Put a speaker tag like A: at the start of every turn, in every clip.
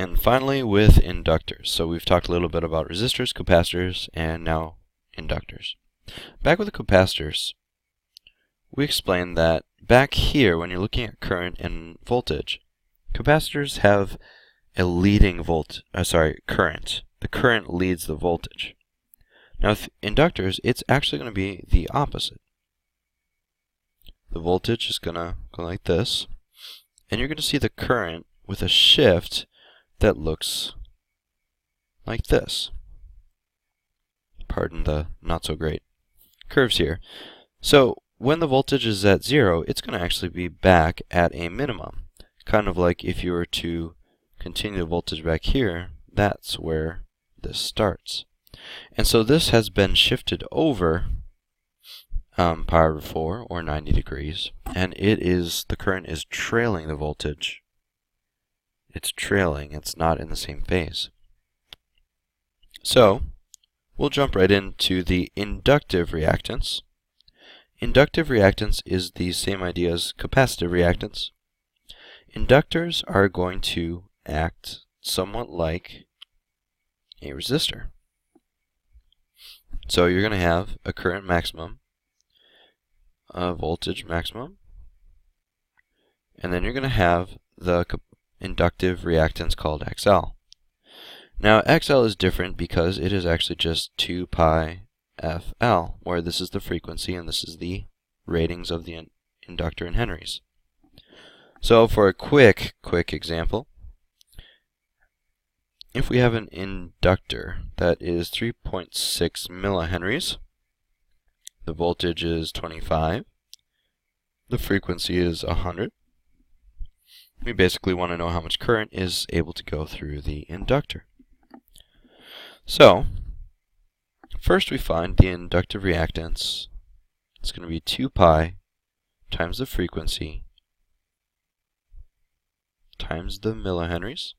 A: And finally with inductors. So we've talked a little bit about resistors, capacitors, and now inductors. Back with the capacitors, we explained that back here when you're looking at current and voltage, capacitors have a leading current. The current leads the voltage. Now with inductors, it's actually going to be the opposite. The voltage is going to go like this, and you're going to see the current with a shift that looks like this. Pardon the not so great curves here. So when the voltage is at 0, it's going to actually be back at a minimum. Kind of like if you were to continue the voltage back here, that's where this starts. And so this has been shifted over pi over 4 or 90 degrees, and the current is trailing the voltage. It's trailing, it's not in the same phase. So we'll jump right into the inductive reactance. Inductive reactance is the same idea as capacitive reactance. Inductors are going to act somewhat like a resistor. So you're going to have a current maximum, a voltage maximum, and then you're going to have the inductive reactance called XL. Now XL is different because it is actually just 2 pi FL, where this is the frequency and this is the ratings of the inductor in henries. So for a quick example, if we have an inductor that is 3.6 millihenries, the voltage is 25, the frequency is 100, we basically want to know how much current is able to go through the inductor. So first we find the inductive reactance. It's going to be 2 pi times the frequency times the millihenries.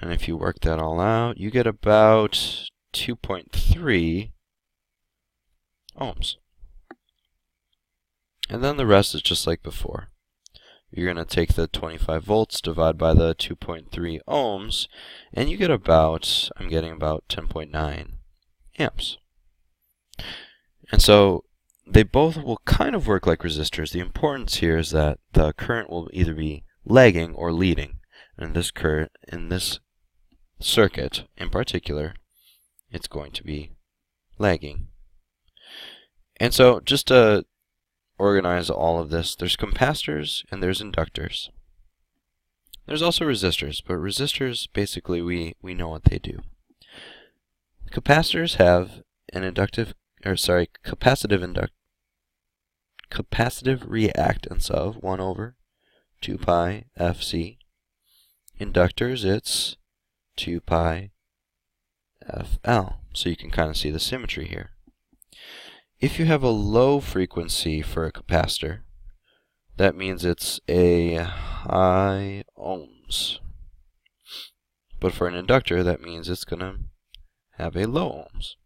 A: And if you work that all out, you get about 2.3 ohms. And then the rest is just like before. You're going to take the 25 volts, divide by the 2.3 ohms, and you get about, I'm getting about 10.9 amps. And so they both will kind of work like resistors. The importance here is that the current will either be lagging or leading. And in this circuit in particular, it's going to be lagging. And so just to organize all of this, there's capacitors and there's inductors. There's also resistors, but resistors basically we know what they do. Capacitors have an capacitive reactance of 1 over 2 pi Fc. Inductors, it's 2 pi FL. So you can kind of see the symmetry here. If you have a low frequency for a capacitor, that means it's a high ohms. But for an inductor, that means it's going to have a low ohms.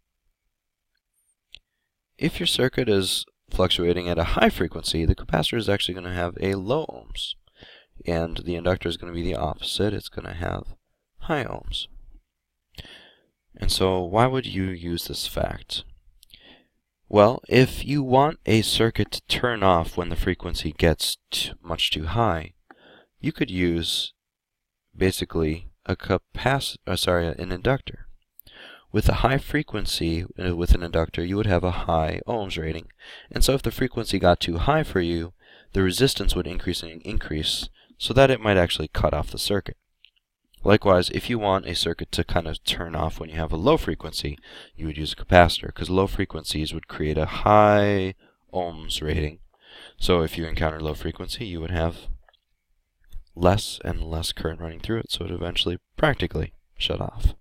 A: If your circuit is fluctuating at a high frequency, the capacitor is actually going to have a low ohms. And the inductor is going to be the opposite. It's going to have high ohms. And so why would you use this fact? Well, if you want a circuit to turn off when the frequency gets much too high, you could use basically an inductor. With a high frequency with an inductor, you would have a high ohms rating. And so if the frequency got too high for you, the resistance would increase and increase, so that it might actually cut off the circuit. Likewise, if you want a circuit to kind of turn off when you have a low frequency, you would use a capacitor, because low frequencies would create a high ohms rating. So if you encounter low frequency, you would have less and less current running through it, so it would eventually practically shut off.